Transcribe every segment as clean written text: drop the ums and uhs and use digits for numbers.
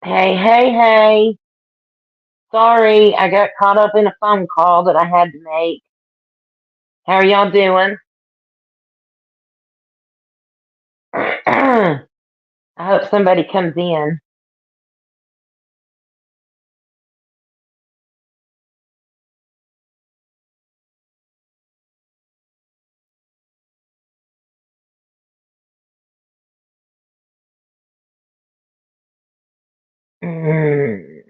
Hey, hey, hey. Sorry, I got caught up in a phone call that I had to make. How are y'all doing? I hope somebody comes in. Mm,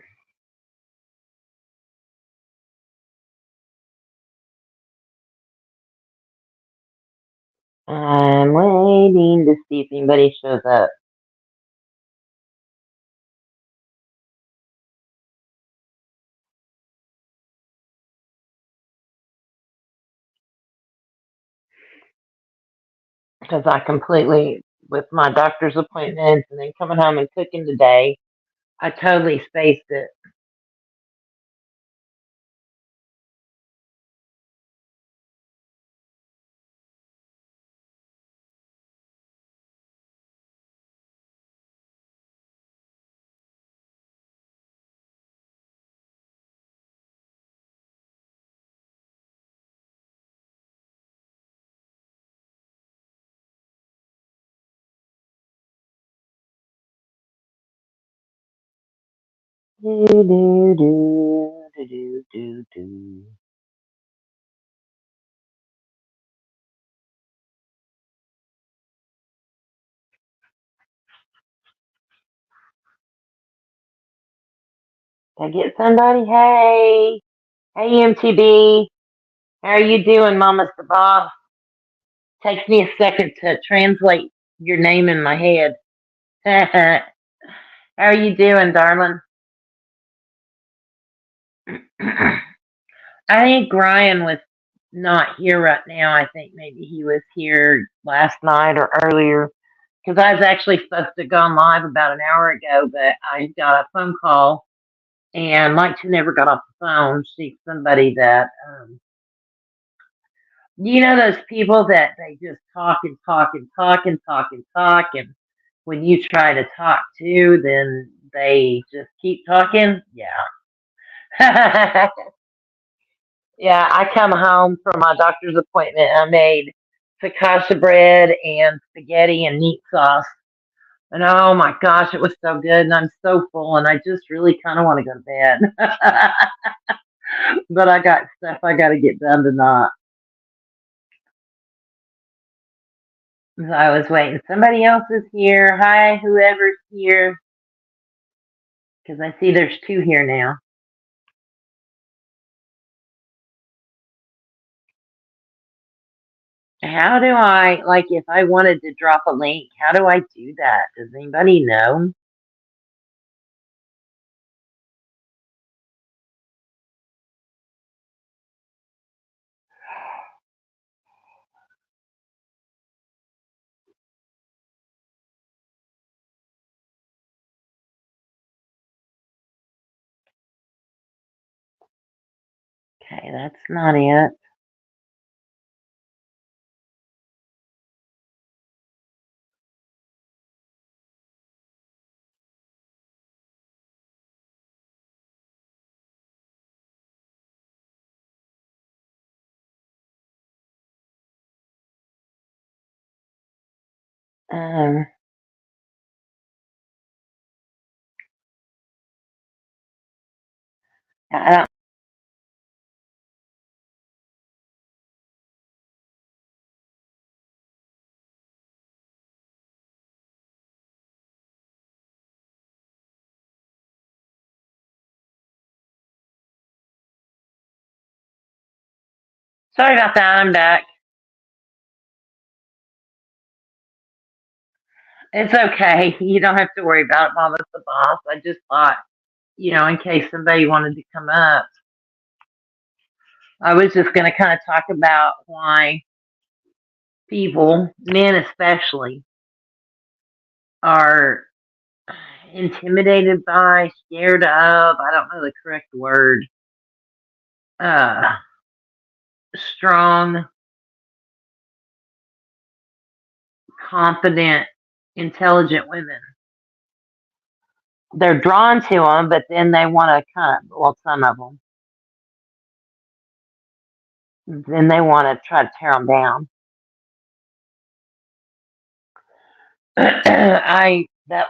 I'm waiting to see if anybody shows up. Because I completely, with my doctor's appointments and then coming home and cooking today, I totally spaced it. Do, do, do, do, do, do, do. Did I get somebody? Hey. Hey, MTB. How are you doing, Mama's the boss? Takes me a second to translate your name in my head. How are you doing, darling? I think Ryan was not here right now. I think maybe he was here last night or earlier because I was actually supposed to go on live about an hour ago, but I got a phone call and Mike never got off the phone. She's somebody that, you know, those people that they just talk and talk and talk and talk and talk. And when you try to talk to, then they just keep talking. Yeah. Yeah, I come home from my doctor's appointment. I made focaccia bread and spaghetti and meat sauce. And oh my gosh, it was so good. And I'm so full. And I just really kind of want to go to bed. But I got stuff I got to get done tonight. So I was waiting. Somebody else is here. Hi, whoever's here. Because I see there's two here now. How do I, like, if I wanted to drop a link, how do I do that? Does anybody know? Okay, that's not it. Um, I don't, sorry about that. I'm back. It's okay. You don't have to worry about it, Mama's the boss. I just thought, in case somebody wanted to come up, I was just going to kind of talk about why people, men especially, are intimidated by, scared of, I don't know the correct word, uh, strong, confident, intelligent women. they're drawn to them, but then they want to kind of, well, some of them, then they want to try to tear them down. That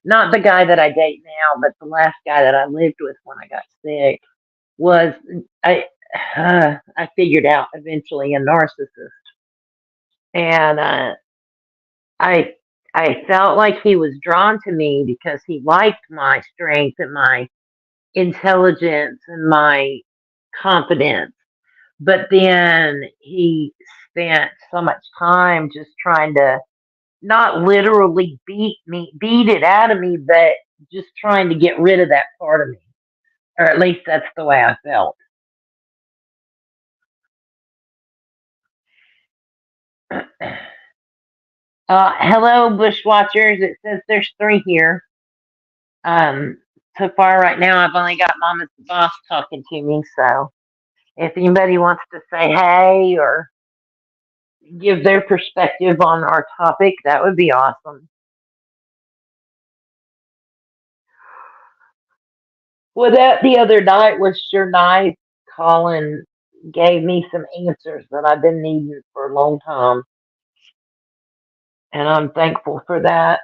not the guy that I date now, but the last guy that I lived with when I got sick was I. I figured out eventually a narcissist, and I I felt like he was drawn to me because he liked my strength and my intelligence and my confidence. But then he spent so much time just trying to not literally beat it out of me, but just trying to get rid of that part of me. Or at least that's the way I felt. Hello, Bushwatchers. It says there's three here. Um, so far right now, I've only got Mama's boss talking to me. So if anybody wants to say hey or give their perspective on our topic, that would be awesome. Well, that the other night was sure nice. Colin gave me some answers that I've been needing for a long time, and I'm thankful for that.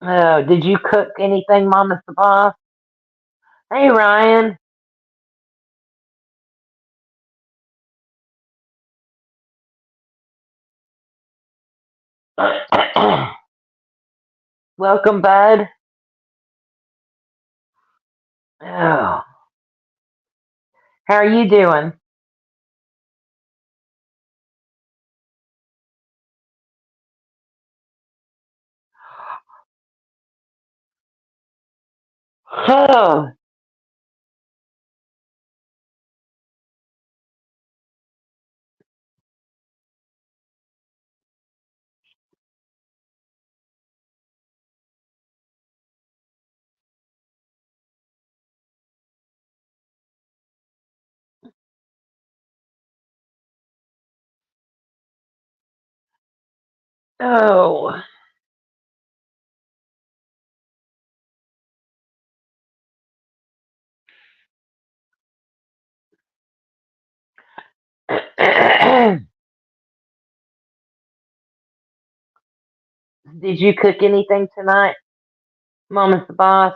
Oh, did you cook anything, Mama Sabah? Hey, Ryan. Welcome, bud. Oh, how are you doing? Oh, oh. Did you cook anything tonight, Mama's the boss?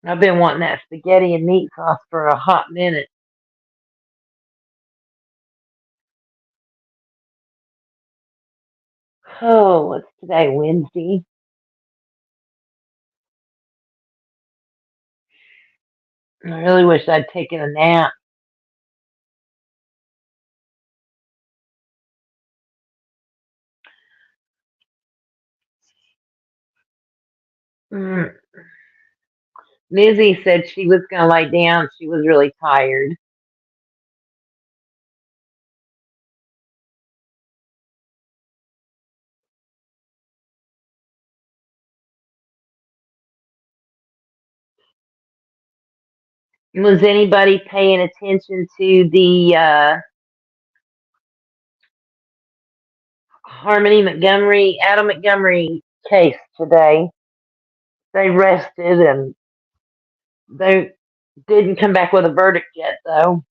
I've been wanting that spaghetti and meat sauce for a hot minute. Oh, what's today? Wednesday. I really wish I'd taken a nap. Mm. Mizzy said she was going to lie down. She was really tired. Was anybody paying attention to the Harmony Montgomery, Adam Montgomery case today? They rested and they didn't come back with a verdict yet, though.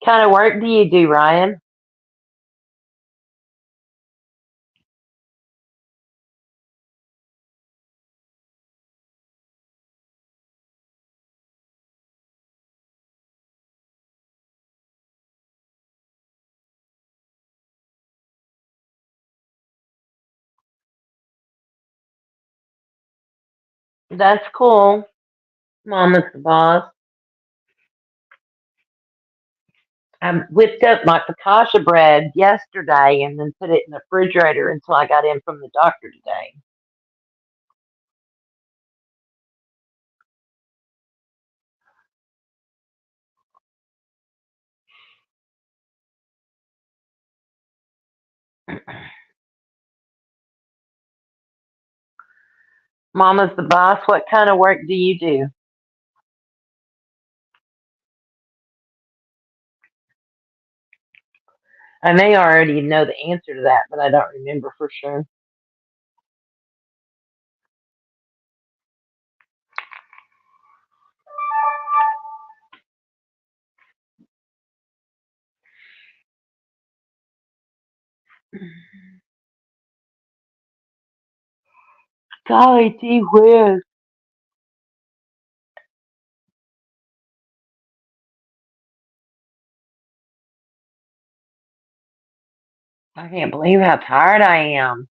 Kind of work do you do, Ryan? That's cool. Mama's the boss. I whipped up my focaccia bread yesterday and then put it in the refrigerator until I got in from the doctor today. Mama's the boss. What kind of work do you do? I may already know the answer to that, but I don't remember for sure. Golly gee whiz. I can't believe how tired I am.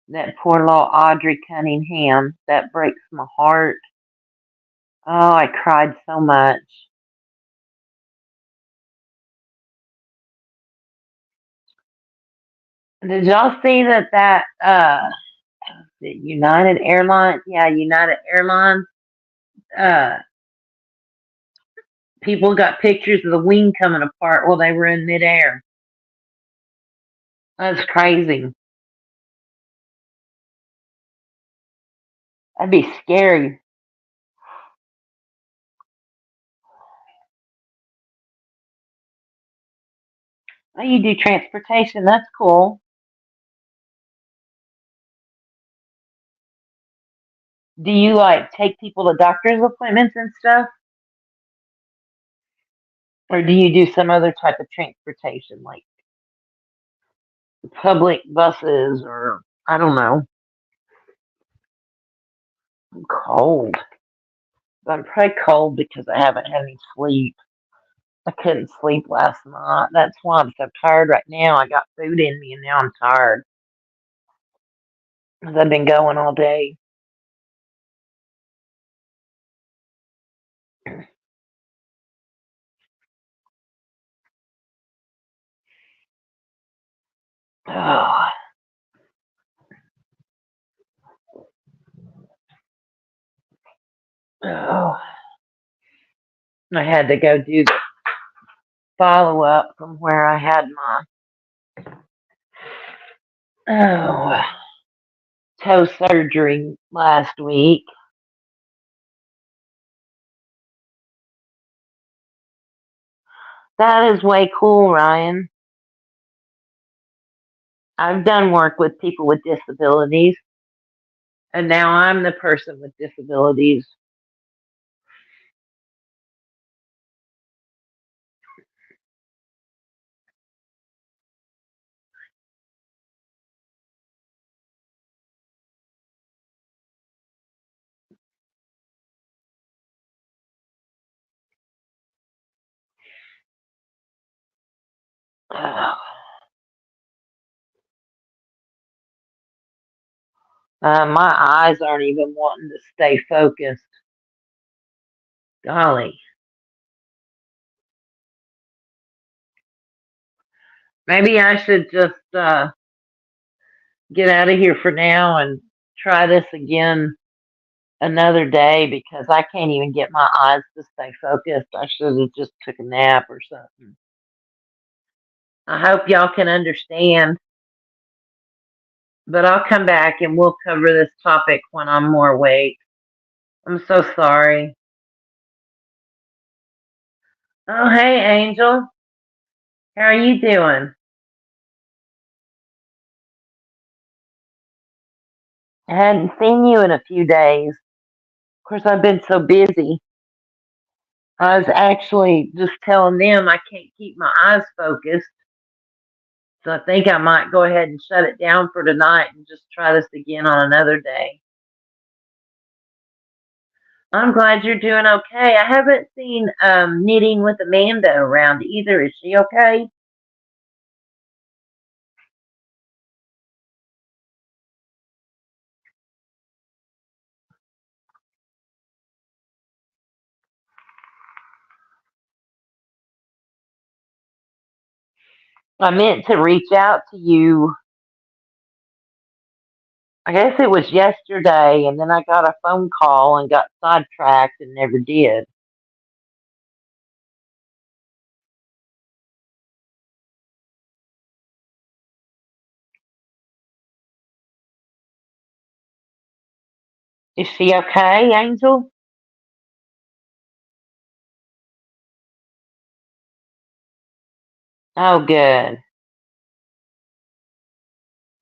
That poor little Audrey Cunningham. That breaks my heart. Oh, I cried so much. Did y'all see that the United Airlines, yeah, United Airlines, uh people got pictures of the wing coming apart while they were in midair. That's crazy. That'd be scary. Oh, you do transportation, that's cool. Do you like take people to doctor's appointments and stuff? Or do you do some other type of transportation, like public buses or I don't know. I'm cold. I'm probably cold because I haven't had any sleep. I couldn't sleep last night. That's why I'm so tired right now. I got food in me and now I'm tired because I've been going all day. Oh, oh. I had to go do the follow up from where I had my oh toe surgery last week. That is way cool, Ryan. I've done work with people with disabilities, and now I'm the person with disabilities. Oh, my eyes aren't even wanting to stay focused. Golly. Maybe I should just get out of here for now and try this again another day because I can't even get my eyes to stay focused. I should have just took a nap or something. I hope y'all can understand, but I'll come back and we'll cover this topic when I'm more awake. I'm so sorry. Oh, hey, Angel. How are you doing? I hadn't seen you in a few days. Of course, I've been so busy. I was actually just telling them I can't keep my eyes focused. So I think I might go ahead and shut it down for tonight and just try this again on another day. I'm glad you're doing okay. I haven't seen knitting with Amanda around either. Is she okay? I meant to reach out to you I guess it was yesterday, and then I got a phone call and got sidetracked and never did. Is she okay, Angel? Oh, good.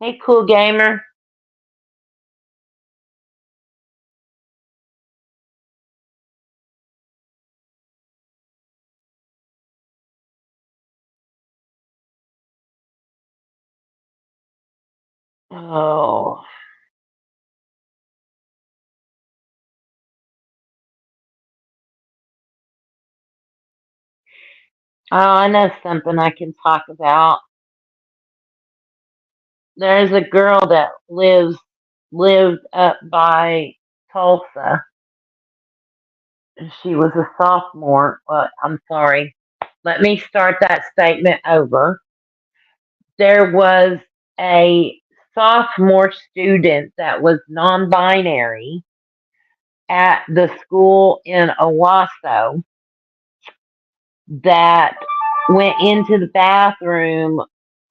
Hey, cool gamer. Oh, I know something I can talk about. There's a girl that lived up by Tulsa. She was a sophomore. I'm sorry. Let me start that statement over. There was a sophomore student that was non-binary at the school in Owasso that went into the bathroom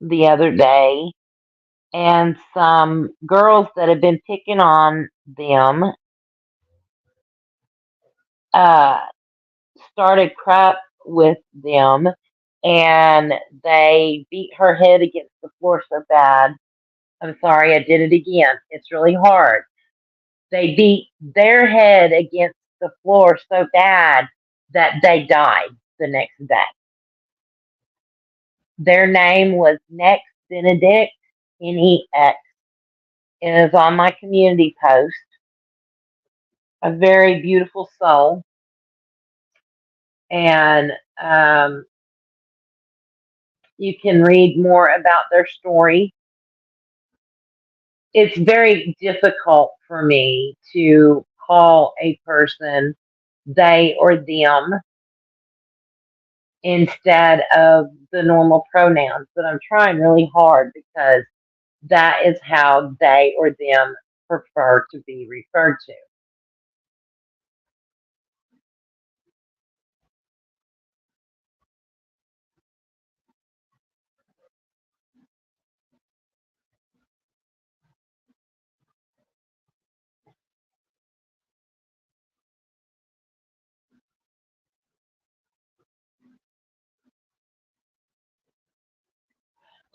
the other day, and some girls that had been picking on them uh, started crap with them, and they beat her head against the floor so bad. I'm sorry, I did it again. It's really hard. They beat their head against the floor so bad that they died the next day. Their name was Next Benedict, NEX. It is on my community post. A very beautiful soul. And you can read more about their story. It's very difficult for me to call a person they or them instead of the normal pronouns, but I'm trying really hard because that is how they or them prefer to be referred to.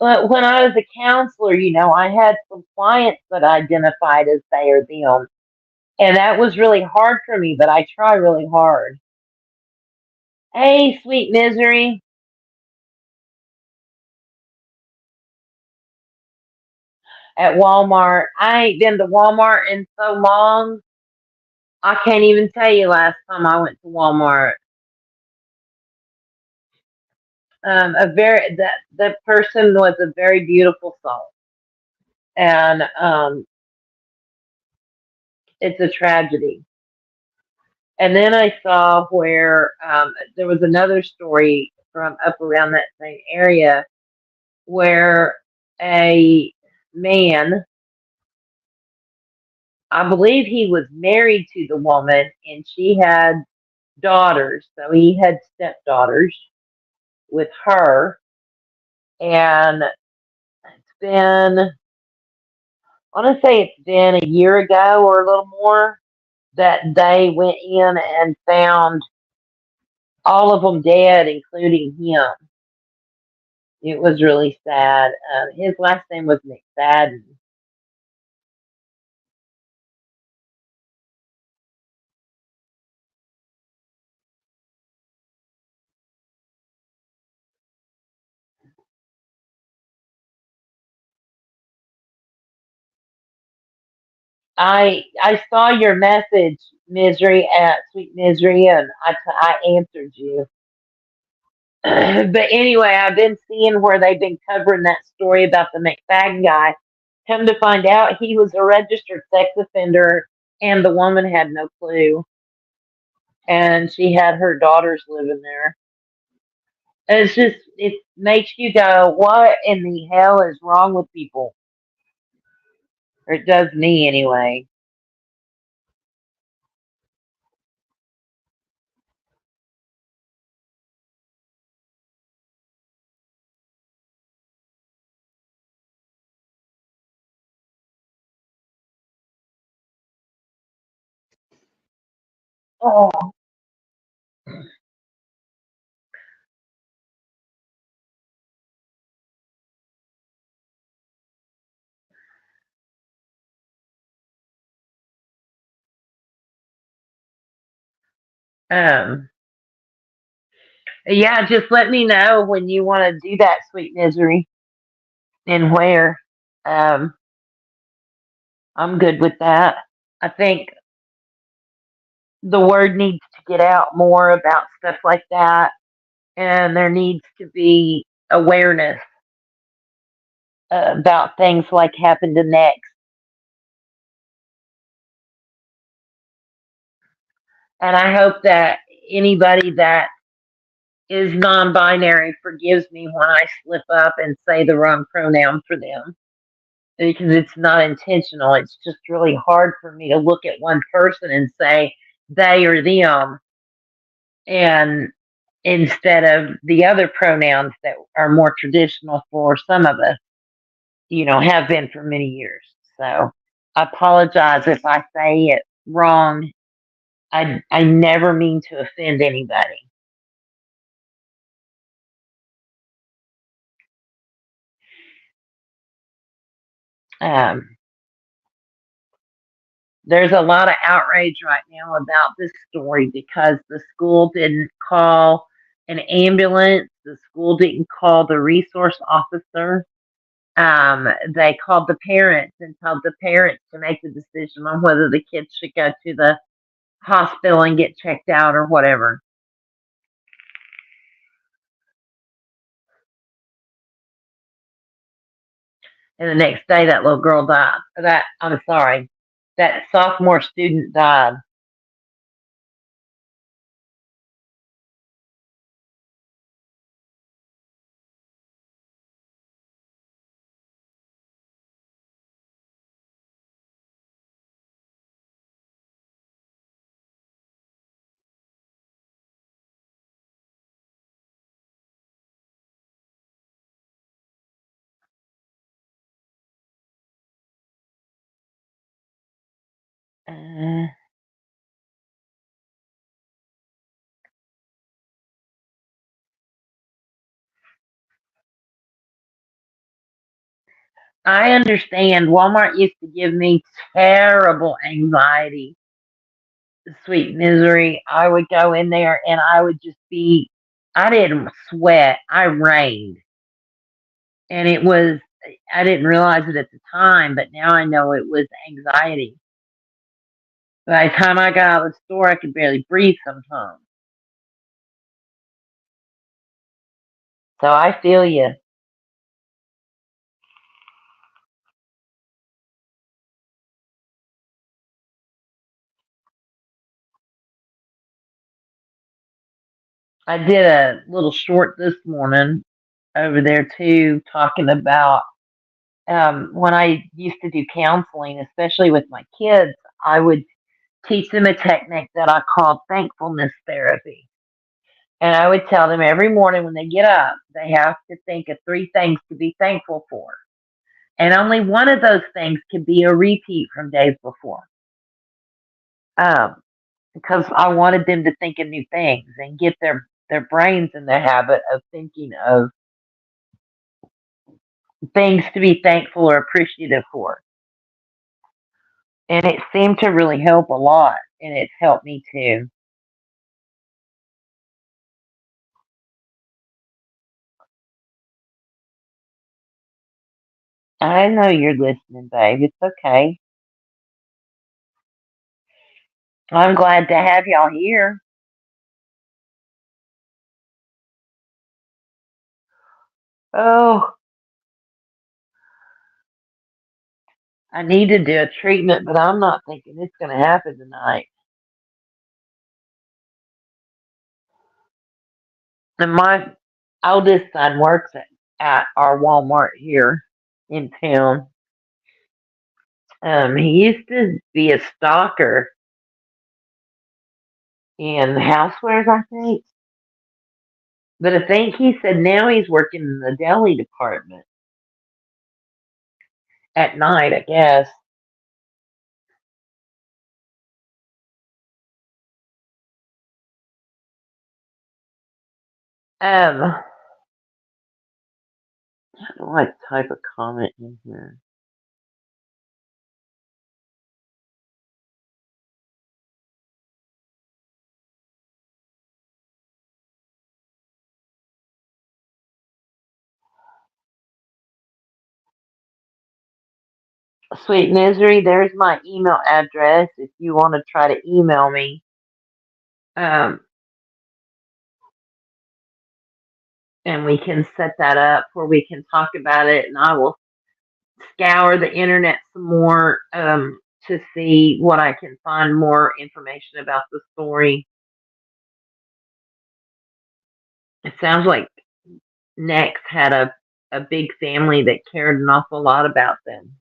But when I was a counselor, I had some clients that identified as they or them. And that was really hard for me, but I try really hard. Hey, sweet misery, at Walmart. I ain't been to Walmart in so long. I can't even tell you last time I went to Walmart. A very that the person was a very beautiful soul, and it's a tragedy. And then I saw where there was another story from up around that same area where a man, I believe he was married to the woman, and she had daughters, so he had stepdaughters with her, and it's been, I want to say it's been a year ago or a little more that they went in and found all of them dead, including him. It was really sad. His last name was McFadden. I saw your message, Misery, at Sweet Misery, and I answered you. But anyway, I've been seeing where they've been covering that story about the McFadden guy. Come to find out, he was a registered sex offender, and the woman had no clue, and she had her daughters living there. It's just, it makes you go, what in the hell is wrong with people? or it does me anyway. Oh, um, yeah, just let me know when you want to do that, sweet misery, and where. Um, I'm good with that. I think the word needs to get out more about stuff like that, and there needs to be awareness about things like happened to next. And I hope that anybody that is non-binary forgives me when I slip up and say the wrong pronoun for them, because it's not intentional. It's just really hard for me to look at one person and say they or them, and instead of the other pronouns that are more traditional for some of us, have been for many years. So I apologize if I say it wrong. I never mean to offend anybody. Um, there's a lot of outrage right now about this story because the school didn't call an ambulance. The school didn't call the resource officer. They called the parents and told the parents to make the decision on whether the kids should go to the hospital and get checked out or whatever. And the next day, that little girl died. I'm sorry, that sophomore student died. Uh, I understand. Walmart used to give me terrible anxiety, sweet misery. I would go in there and I would just be, I didn't sweat, I rained. And I didn't realize it at the time, but now I know it was anxiety. By the time I got out of the store, I could barely breathe sometimes. So I feel you. I did a little short this morning over there too, talking about when I used to do counseling, especially with my kids, I would teach them a technique that I called thankfulness therapy. And I would tell them every morning when they get up, they have to think of three things to be thankful for. And only one of those things can be a repeat from days before. Um, because I wanted them to think of new things and get their brains in the habit of thinking of things to be thankful or appreciative for. And it seemed to really help a lot, and it's helped me too. I know you're listening, babe. It's okay. I'm glad to have y'all here. Oh, I need to do a treatment, but I'm not thinking it's going to happen tonight. And my oldest son works at our Walmart here in town. He used to be a stalker in housewares, I think. But I think he said now he's working in the deli department at night, I guess. Um, I don't like type of comment in here. Sweet Misery, there's my email address if you want to try to email me. Um, and we can set that up where we can talk about it, and I will scour the internet some more to see what I can find more information about the story. It sounds like Next had a big family that cared an awful lot about them.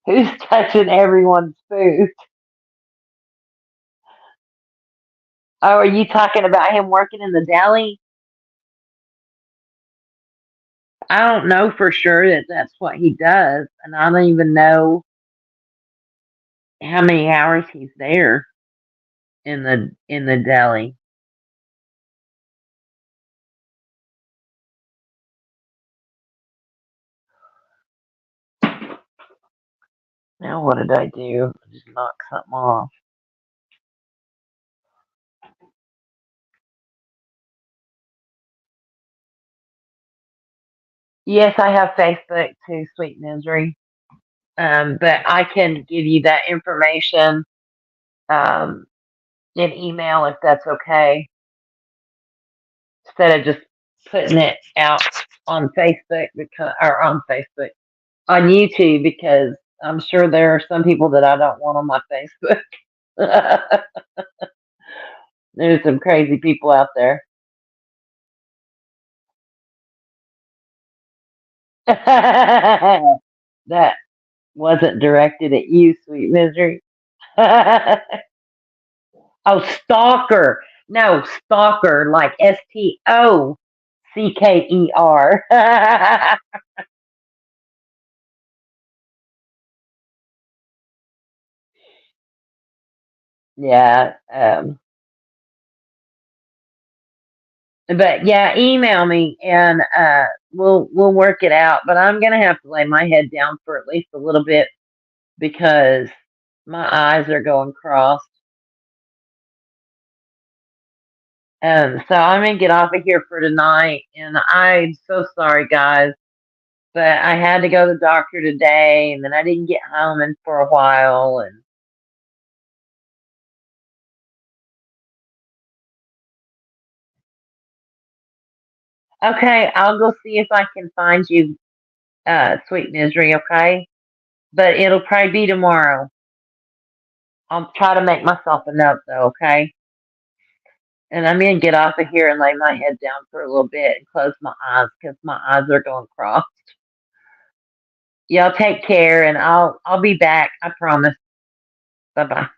Who's touching everyone's food? Oh, are you talking about him working in the deli? I don't know for sure that that's what he does, and I don't even know how many hours he's there in the deli. Now what did I do? I just knocked something off. Yes, I have Facebook too, Sweet Misery. But I can give you that information um, in email if that's okay, instead of just putting it out on Facebook because or on Facebook on YouTube because I'm sure there are some people that I don't want on my Facebook. There's some crazy people out there. That wasn't directed at you, Sweet Misery. Oh, stalker. No, stalker, like Stocker. Yeah. But yeah, email me and we'll work it out. But I'm gonna have to lay my head down for at least a little bit because my eyes are going crossed. So I'm gonna get off of here for tonight. And I'm so sorry, guys, but I had to go to the doctor today, and then I didn't get home in for a while. And okay, I'll go see if I can find you, Sweet Misery. Okay, but it'll probably be tomorrow. I'll try to make myself a note, though. Okay. And I'm gonna get off of here and lay my head down for a little bit and close my eyes because my eyes are going cross. Y'all take care, and I'll be back. I promise. Bye bye.